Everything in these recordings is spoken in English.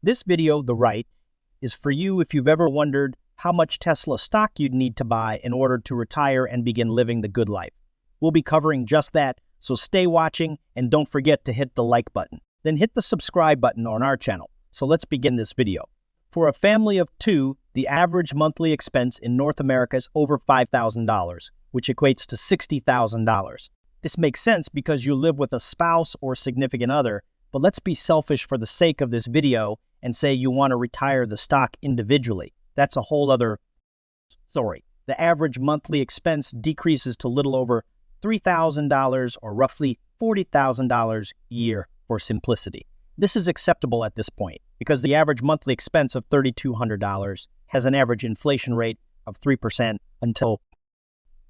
This video, the right, is for you if you've ever wondered how much Tesla stock you'd need to buy in order to retire and begin living the good life. We'll be covering just that, so stay watching and don't forget to hit the like button. Then hit the subscribe button on our channel. So let's begin this video. For a family of two, the average monthly expense in North America is over $5,000, which equates to $60,000. This makes sense because you live with a spouse or significant other, but let's be selfish for the sake of this video and say you want to retire the stock individually. That's a whole other story. The average monthly expense decreases to little over $3,000 or roughly $40,000 a year for simplicity. This is acceptable at this point because the average monthly expense of $3,200 has an average inflation rate of 3% until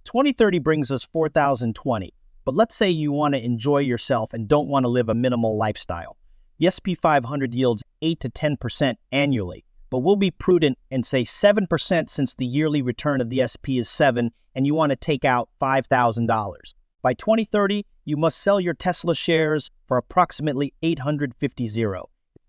2030 brings us $4,020. But let's say you want to enjoy yourself and don't want to live a minimal lifestyle. The S&P 500 yields 8 to 10% annually, but we'll be prudent and say 7% since the yearly return of the S&P is 7 and you want to take out $5,000. By 2030, you must sell your Tesla shares for approximately $850.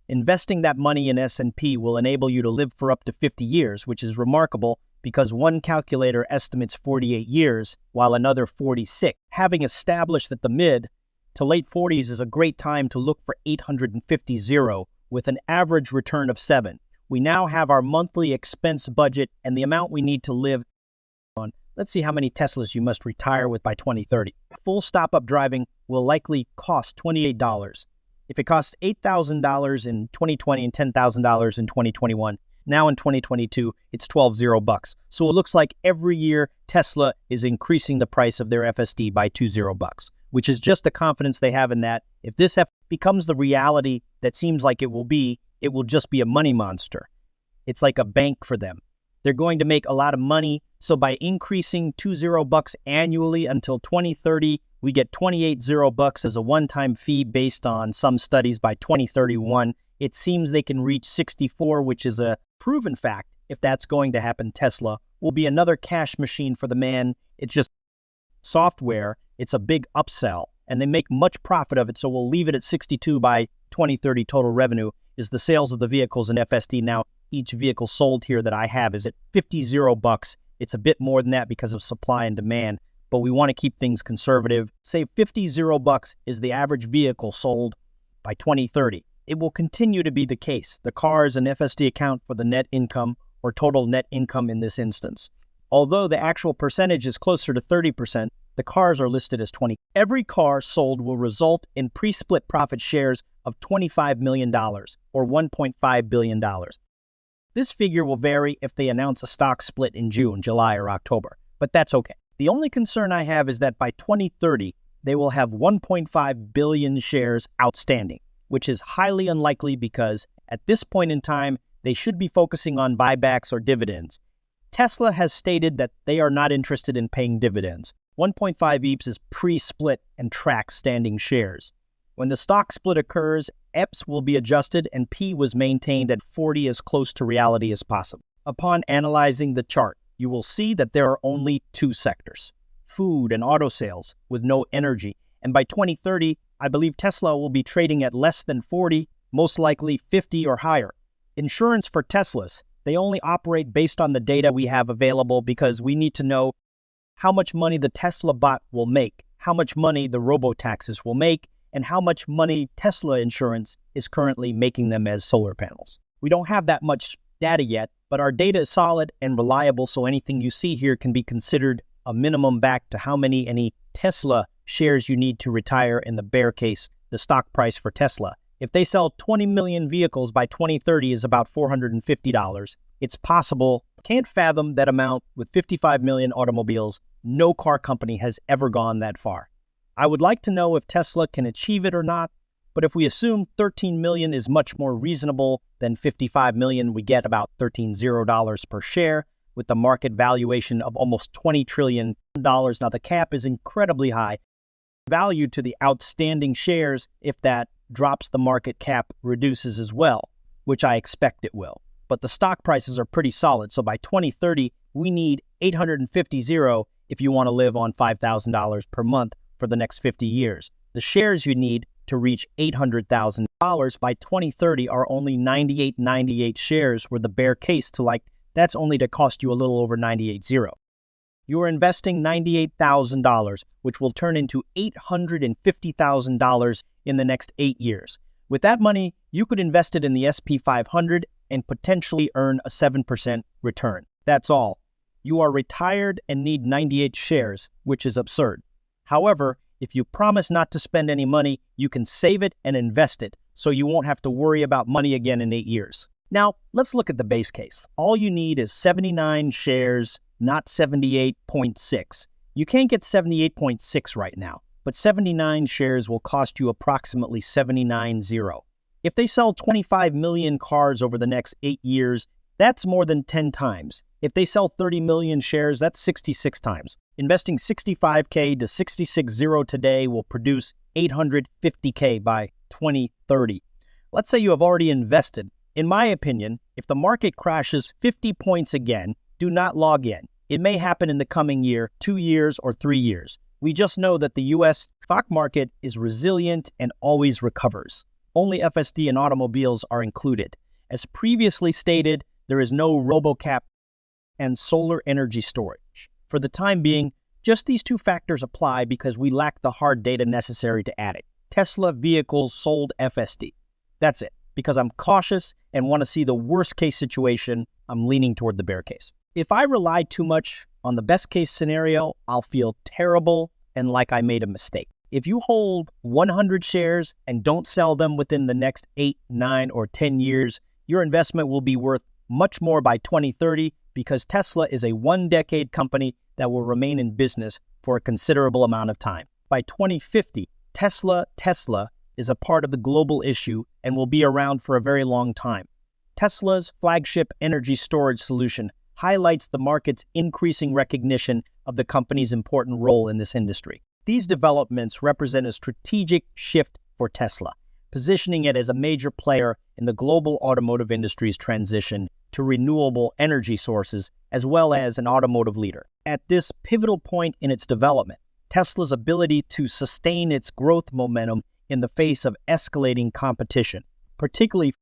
Investing that money in S&P will enable you to live for up to 50 years, which is remarkable because one calculator estimates 48 years, while another 46. Having established that the mid to late 40s is a great time to look for $850 with an average return of 7. We now have our monthly expense budget and the amount we need to live on. Let's see how many Teslas you must retire with by 2030. Full stop-up driving will likely cost $28. If it costs $8,000 in 2020 and $10,000 in 2021, now in 2022, it's $12. So it looks like every year Tesla is increasing the price of their FSD by $20, which is just the confidence they have in that. If this becomes the reality that seems like it will just be a money monster. It's like a bank for them. They're going to make a lot of money. So by increasing $20 annually until 2030, we get $28 as a one-time fee based on some studies. By 2031, it seems they can reach 64, which is a proven fact. If that's going to happen, Tesla will be another cash machine for the man. It's just software. It's a big upsell, and they make much profit of it, so we'll leave it at 62 by 2030. Total revenue is the sales of the vehicles in FSD. Now, each vehicle sold here that I have is at $50. It's a bit more than that because of supply and demand, but we want to keep things conservative. Say $50 is the average vehicle sold by 2030. It will continue to be the case. The cars and FSD account for the net income or total net income in this instance. Although the actual percentage is closer to 30%, the cars are listed as 20. Every car sold will result in pre-split profit shares of $25 million or $1.5 billion. This figure will vary if they announce a stock split in June, July, or October, but that's okay. The only concern I have is that by 2030, they will have 1.5 billion shares outstanding, which is highly unlikely because at this point in time, they should be focusing on buybacks or dividends. Tesla has stated that they are not interested in paying dividends. 1.5 EPS is pre-split and tracks standing shares. When the stock split occurs, EPS will be adjusted and P was maintained at 40 as close to reality as possible. Upon analyzing the chart, you will see that there are only two sectors, food and auto sales, with no energy. And by 2030, I believe Tesla will be trading at less than 40, most likely 50 or higher. Insurance for Teslas, they only operate based on the data we have available because we need to know how much money the Tesla bot will make, how much money the robo-taxis will make, and how much money Tesla insurance is currently making them as solar panels. We don't have that much data yet, but our data is solid and reliable, so anything you see here can be considered a minimum back to how many Tesla shares you need to retire in the bear case, the stock price for Tesla. If they sell 20 million vehicles by 2030 is about $450. It's possible. Can't fathom that amount with 55 million automobiles. No car company has ever gone that far. I would like to know if Tesla can achieve it or not, but if we assume 13 million is much more reasonable than 55 million, we get about $13 per share with the market valuation of almost $20 trillion. Now the cap is incredibly high. Value to the outstanding shares, if that drops, the market cap reduces as well, which I expect it will. But the stock prices are pretty solid, so by 2030, we need $850 if you want to live on $5,000 per month for the next 50 years. The shares you need to reach 800,000 by 2030 are only 98 shares, where the bear case that's only to cost you a little over 98.0. You are investing $98,000, which will turn into $850,000 in the next 8 years. With that money, you could invest it in the SP 500 and potentially earn a 7% return. That's all. You are retired and need 98 shares, which is absurd. However, if you promise not to spend any money, you can save it and invest it, so you won't have to worry about money again in 8 years. Now, let's look at the base case. All you need is 79 shares, not 78.6. You can't get 78.6 right now, but 79 shares will cost you approximately 79.0. If they sell 25 million cars over the next 8 years, that's more than 10 times. If they sell 30 million shares, that's 66 times. Investing 65K to 66.0 today will produce 850K by 2030. Let's say you have already invested. In my opinion, if the market crashes 50 points again, do not log in. It may happen in the coming year, 2 years, or 3 years. We just know that the U.S. stock market is resilient and always recovers. Only FSD and automobiles are included. As previously stated, there is no RoboCap and solar energy storage. For the time being, just these two factors apply because we lack the hard data necessary to add it. Tesla vehicles sold FSD. That's it. Because I'm cautious and want to see the worst case situation, I'm leaning toward the bear case. If I rely too much on the best case scenario, I'll feel terrible and like I made a mistake. If you hold 100 shares and don't sell them within the next 8, 9, or 10 years, your investment will be worth much more by 2030 because Tesla is a one-decade company that will remain in business for a considerable amount of time. By 2050, Tesla is a part of the global issue and will be around for a very long time. Tesla's flagship energy storage solution highlights the market's increasing recognition of the company's important role in this industry. These developments represent a strategic shift for Tesla, positioning it as a major player in the global automotive industry's transition to renewable energy sources, as well as an automotive leader. At this pivotal point in its development, Tesla's ability to sustain its growth momentum in the face of escalating competition, particularly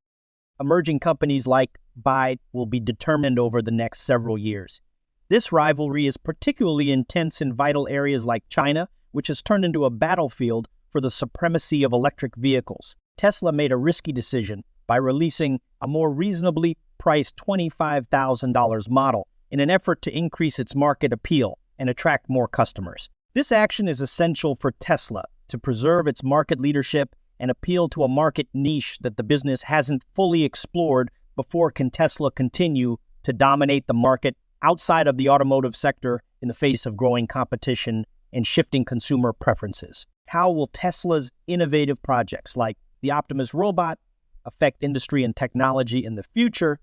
emerging companies like BYD, will be determined over the next several years. This rivalry is particularly intense in vital areas like China, which has turned into a battlefield for the supremacy of electric vehicles. Tesla made a risky decision by releasing a more reasonably priced $25,000 model in an effort to increase its market appeal and attract more customers. This action is essential for Tesla to preserve its market leadership and appeal to a market niche that the business hasn't fully explored before. Can Tesla continue to dominate the market outside of the automotive sector in the face of growing competition and shifting consumer preferences? How will Tesla's innovative projects like the Optimus robot affect industry and technology in the future?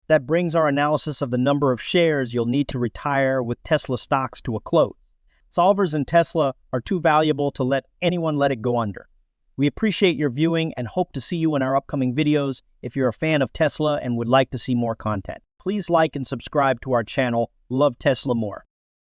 That brings our analysis of the number of shares you'll need to retire with Tesla stocks to a close. Solvers in Tesla are too valuable to let anyone let it go under. We appreciate your viewing and hope to see you in our upcoming videos. If you're a fan of Tesla and would like to see more content, please like and subscribe to our channel. Love Tesla more.